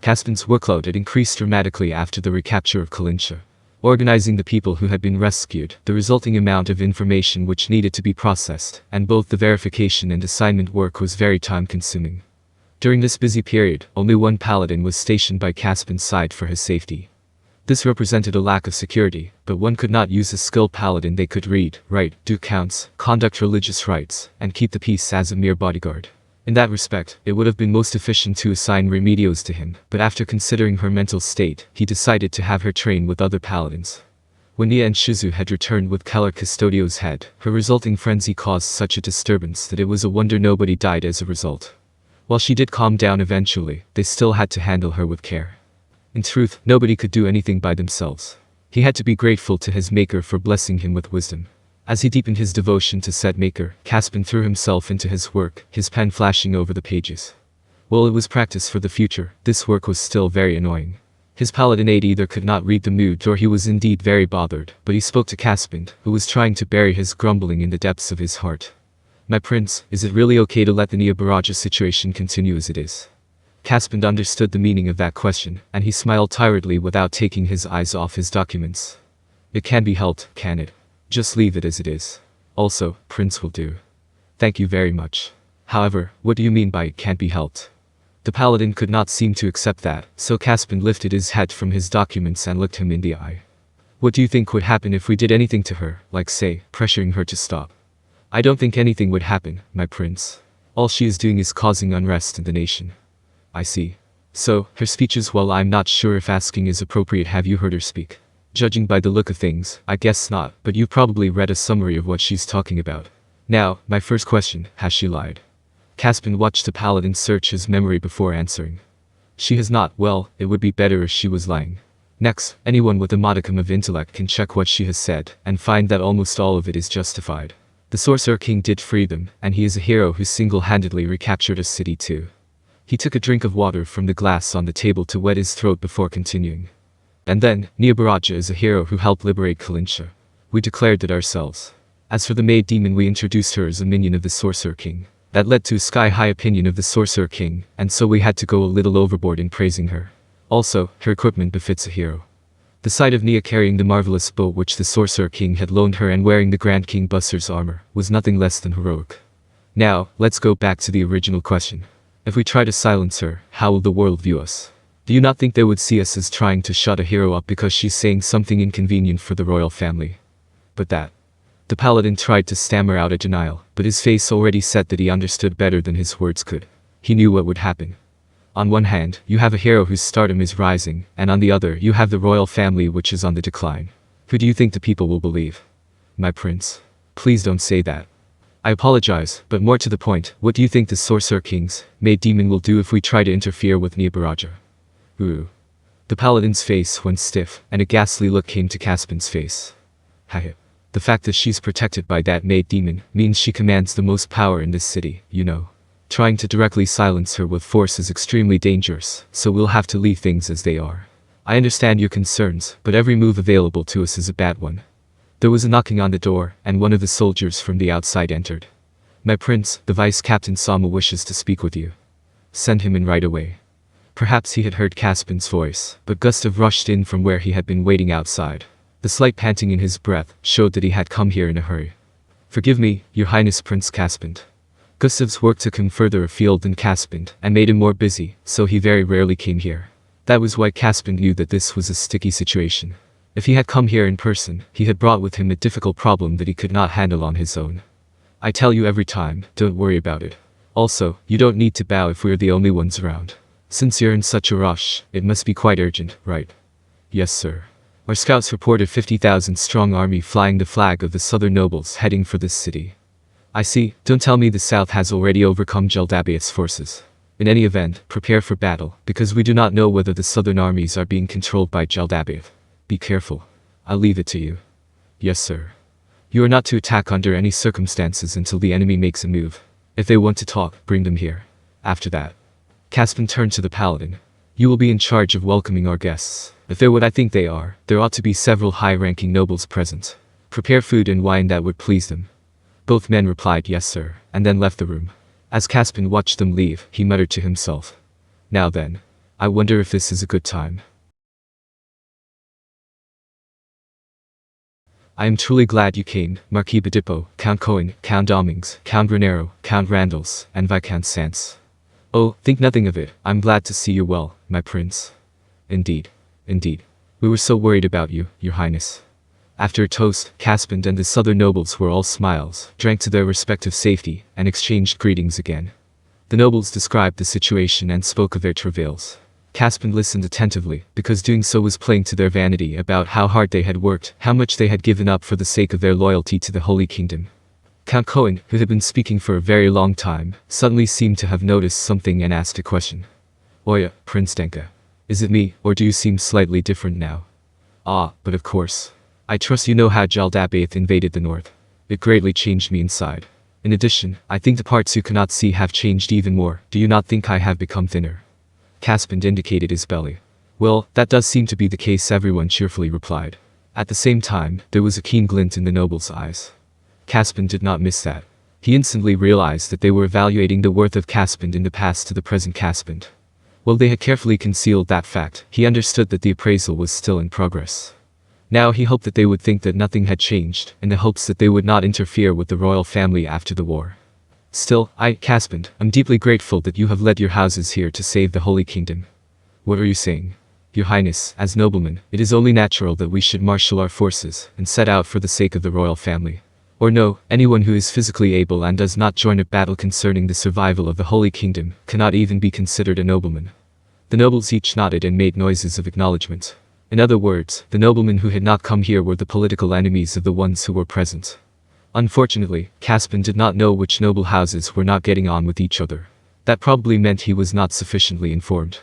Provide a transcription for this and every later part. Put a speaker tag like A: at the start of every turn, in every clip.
A: Caspond's workload had increased dramatically after the recapture of Kalincha. Organizing the people who had been rescued, the resulting amount of information which needed to be processed, and both the verification and assignment work was very time-consuming. During this busy period, only one paladin was stationed by Caspond's side for his safety. This represented a lack of security, but one could not use a skilled paladin. They could read, write, do counts, conduct religious rites, and keep the peace as a mere bodyguard. In that respect, it would have been most efficient to assign Remedios to him, but after considering her mental state, he decided to have her train with other paladins. When Neia and Shizu had returned with Keller Custodio's head, her resulting frenzy caused such a disturbance that it was a wonder nobody died as a result. While she did calm down eventually, they still had to handle her with care. In truth, nobody could do anything by themselves. He had to be grateful to his maker for blessing him with wisdom. As he deepened his devotion to said maker, Caspond threw himself into his work, his pen flashing over the pages. While it was practice for the future, this work was still very annoying. His paladin aide either could not read the mood or he was indeed very bothered, but he spoke to Caspond, who was trying to bury his grumbling in the depths of his heart. "My prince, is it really okay to let the Neia situation continue as it is?" Caspond understood the meaning of that question, and he smiled tiredly without taking his eyes off his documents. "It can be helped, can it? Just leave it as it is. Also, Prince will do." "Thank you very much. However, what do you mean by it can't be helped?" The paladin could not seem to accept that, so Caspond lifted his head from his documents and looked him in the eye. "What do you think would happen if we did anything to her, like say, pressuring her to stop?" "I don't think anything would happen, my prince. All she is doing is causing unrest in the nation." "I see. So, her speeches, well, I'm not sure if asking is appropriate. Have you heard her speak?" "Judging by the look of things, I guess not, but you probably read a summary of what she's talking about. Now, my first question, has she lied?" Caspond watched the paladin search his memory before answering. "She has not. Well, it would be better if she was lying. Next, anyone with a modicum of intellect can check what she has said, and find that almost all of it is justified. The Sorcerer King did free them, and he is a hero who single-handedly recaptured a city too." He took a drink of water from the glass on the table to wet his throat before continuing. "And then, Neia is a hero who helped liberate Kalincha. We declared it ourselves. As for the maid demon, we introduced her as a minion of the Sorcerer King. That led to a sky-high opinion of the Sorcerer King, and so we had to go a little overboard in praising her. Also, her equipment befits a hero. The sight of Neia carrying the marvelous bow which the Sorcerer King had loaned her and wearing the Grand King Busser's armor was nothing less than heroic. Now, let's go back to the original question. If we try to silence her, how will the world view us? Do you not think they would see us as trying to shut a hero up because she's saying something inconvenient for the royal family? But that..." The paladin tried to stammer out a denial, but his face already said that he understood better than his words could. He knew what would happen. On one hand, you have a hero whose stardom is rising, and on the other, you have the royal family which is on the decline. Who do you think the people will believe? "My prince. Please don't say that. I apologize, but more to the point, what do you think the Sorcerer King's maid demon will do if we try to interfere with Neia?" "Ooh." The paladin's face went stiff, and a ghastly look came to Caspond's face. "Haha. The fact that she's protected by that maid demon means she commands the most power in this city, you know. Trying to directly silence her with force is extremely dangerous, so we'll have to leave things as they are. I understand your concerns, but every move available to us is a bad one." There was a knocking on the door, and one of the soldiers from the outside entered. "My prince, the Vice Captain Sama wishes to speak with you." "Send him in right away." Perhaps he had heard Caspond's voice, but Gustav rushed in from where he had been waiting outside. The slight panting in his breath showed that he had come here in a hurry. "Forgive me, Your Highness Prince Caspond." Gustav's work took him further afield than Caspond, and made him more busy, so he very rarely came here. That was why Caspond knew that this was a sticky situation. If he had come here in person, he had brought with him a difficult problem that he could not handle on his own. "I tell you every time, don't worry about it. Also, you don't need to bow if we're the only ones around. Since you're in such a rush, it must be quite urgent, right?" "Yes, sir. Our scouts reported 50,000 strong army flying the flag of the southern nobles heading for this city." "I see. Don't tell me the south has already overcome Jeldabaoth's forces. In any event, prepare for battle, because we do not know whether the southern armies are being controlled by Jeldabaoth. Be careful. I'll leave it to you." "Yes, sir. You are not to attack under any circumstances until the enemy makes a move. If they want to talk, bring them here. After that..." Caspond turned to the paladin. "You will be in charge of welcoming our guests. If they're what I think they are, there ought to be several high-ranking nobles present. Prepare food and wine that would please them." Both men replied yes sir, and then left the room. As Caspond watched them leave, he muttered to himself. "Now then. I wonder if this is a good time. I am truly glad you came, Marquis Bedipo, Count Cohen, Count Dominguez, Count Granero, Count Randalls, and Viscount Sands. Oh, think nothing of it, I'm glad to see you well, my prince. Indeed. Indeed. We were so worried about you, your highness. After a toast, Caspond and the southern nobles were all smiles, drank to their respective safety, and exchanged greetings again. The nobles described the situation and spoke of their travails. Caspond listened attentively, because doing so was playing to their vanity about how hard they had worked, how much they had given up for the sake of their loyalty to the Holy Kingdom. Count Cohen, who had been speaking for a very long time, suddenly seemed to have noticed something and asked a question. Oya, Prince Denka. Is it me, or do you seem slightly different now? Ah, but of course. I trust you know how Jaldabaoth invaded the north. It greatly changed me inside. In addition, I think the parts you cannot see have changed even more. Do you not think I have become thinner? Caspond indicated his belly. Well, that does seem to be the case, everyone cheerfully replied. At the same time, there was a keen glint in the noble's eyes. Caspond did not miss that. He instantly realized that they were evaluating the worth of Caspond in the past to the present Caspond. While they had carefully concealed that fact, he understood that the appraisal was still in progress. Now he hoped that they would think that nothing had changed, in the hopes that they would not interfere with the royal family after the war. Still, Caspond, am deeply grateful that you have led your houses here to save the Holy Kingdom. What are you saying? Your Highness, as noblemen, it is only natural that we should marshal our forces, and set out for the sake of the royal family. Or no, anyone who is physically able and does not join a battle concerning the survival of the Holy Kingdom, cannot even be considered a nobleman. The nobles each nodded and made noises of acknowledgement. In other words, the noblemen who had not come here were the political enemies of the ones who were present. Unfortunately, Caspond did not know which noble houses were not getting on with each other. That probably meant he was not sufficiently informed.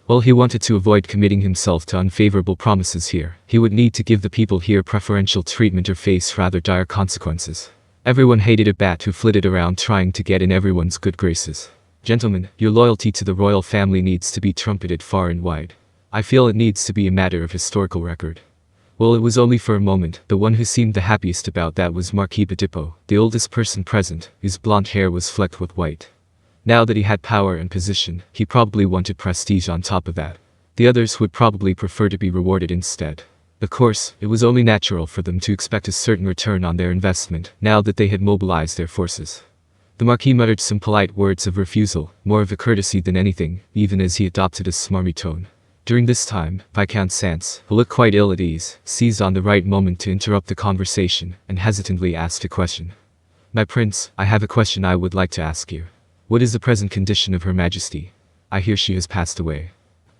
A: While he wanted to avoid committing himself to unfavorable promises here, he would need to give the people here preferential treatment or face rather dire consequences. Everyone hated a bat who flitted around trying to get in everyone's good graces. Gentlemen, your loyalty to the royal family needs to be trumpeted far and wide. I feel it needs to be a matter of historical record. Well, it was only for a moment. The one who seemed the happiest about that was Marquis Bedipo, the oldest person present, whose blonde hair was flecked with white. Now that he had power and position, he probably wanted prestige on top of that. The others would probably prefer to be rewarded instead. Of course, it was only natural for them to expect a certain return on their investment, now that they had mobilized their forces. The Marquis muttered some polite words of refusal, more of a courtesy than anything, even as he adopted a smarmy tone. During this time, Viscount Sands, who looked quite ill at ease, seized on the right moment to interrupt the conversation, and hesitantly asked a question. My prince, I have a question I would like to ask you. What is the present condition of Her Majesty? I hear she has passed away.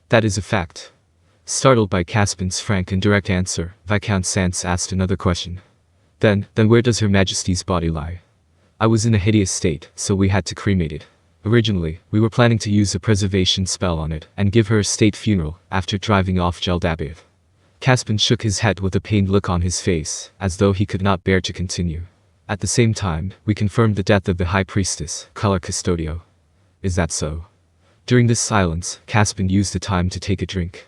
A: That is a fact. Startled by Caspond's frank and direct answer, Viscount Sands asked another question. Then where does Her Majesty's body lie? I was in a hideous state, so we had to cremate it. Originally, we were planning to use a preservation spell on it, and give her a state funeral, after driving off Jaldabaoth. Caspond shook his head with a pained look on his face, as though he could not bear to continue. At the same time, we confirmed the death of the High Priestess, Color Custodio. Is that so? During this silence, Caspond used the time to take a drink.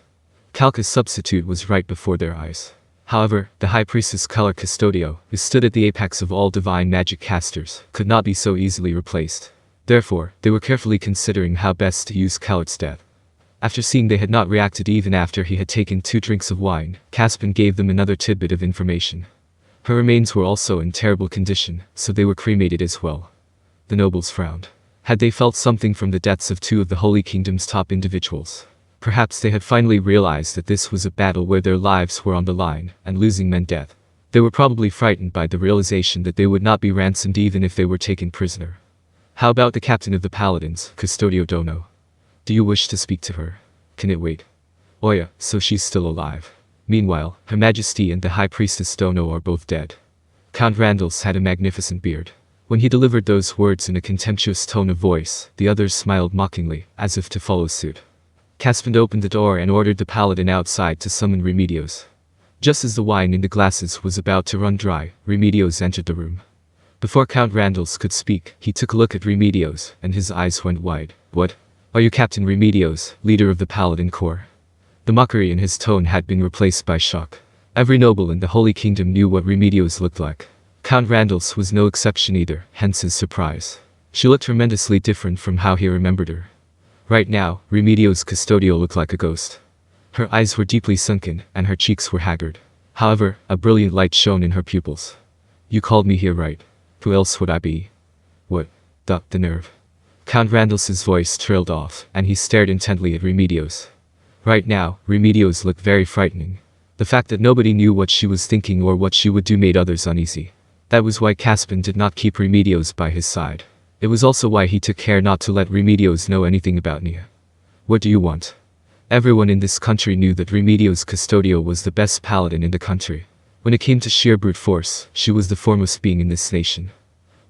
A: Calca's substitute was right before their eyes. However, the High Priestess Color Custodio, who stood at the apex of all divine magic casters, could not be so easily replaced. Therefore, they were carefully considering how best to use Callard's death. After seeing they had not reacted even after he had taken 2 drinks of wine, Caspond gave them another tidbit of information. Her remains were also in terrible condition, so they were cremated as well. The nobles frowned. Had they felt something from the deaths of 2 of the Holy Kingdom's top individuals? Perhaps they had finally realized that this was a battle where their lives were on the line, and losing meant death. They were probably frightened by the realization that they would not be ransomed even if they were taken prisoner. How about the captain of the paladins, Custodio Dono? Do you wish to speak to her? Can it wait? Oya, so she's still alive. Meanwhile, Her Majesty and the High Priestess Dono are both dead. Count Randalls had a magnificent beard. When he delivered those words in a contemptuous tone of voice, the others smiled mockingly, as if to follow suit. Caspond opened the door and ordered the paladin outside to summon Remedios. Just as the wine in the glasses was about to run dry, Remedios entered the room. Before Count Randalls could speak, he took a look at Remedios, and his eyes went wide. What? Are you Captain Remedios, leader of the Paladin Corps? The mockery in his tone had been replaced by shock. Every noble in the Holy Kingdom knew what Remedios looked like. Count Randalls was no exception either, hence his surprise. She looked tremendously different from how he remembered her. Right now, Remedio's custodial looked like a ghost. Her eyes were deeply sunken, and her cheeks were haggard. However, a brilliant light shone in her pupils. You called me here, right? Who else would I be? What? The nerve. Count Randall's voice trailed off, and he stared intently at Remedio's. Right now, Remedio's looked very frightening. The fact that nobody knew what she was thinking or what she would do made others uneasy. That was why Caspond did not keep Remedio's by his side. It was also why he took care not to let Remedio's know anything about Neia. What do you want? Everyone in this country knew that Remedio's Custodio was the best paladin in the country. When it came to sheer brute force, she was the foremost being in this nation.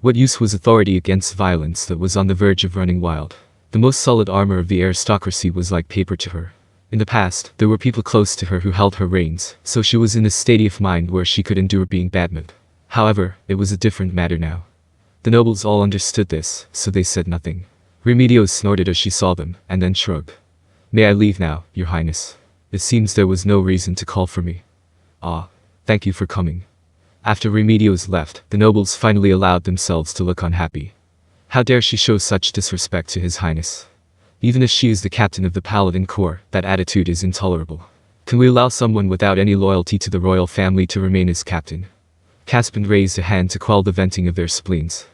A: What use was authority against violence that was on the verge of running wild? The most solid armor of the aristocracy was like paper to her. In the past, there were people close to her who held her reins, so she was in a state of mind where she could endure being badmouthed. However, it was a different matter now. The nobles all understood this, so they said nothing. Remedio snorted as she saw them, and then shrugged. May I leave now, your highness? It seems there was no reason to call for me. Ah, thank you for coming. After Remedio's left, the nobles finally allowed themselves to look unhappy. How dare she show such disrespect to his highness? Even if she is the captain of the Paladin Corps, that attitude is intolerable. Can we allow someone without any loyalty to the royal family to remain as captain? Caspond raised a hand to quell the venting of their spleens.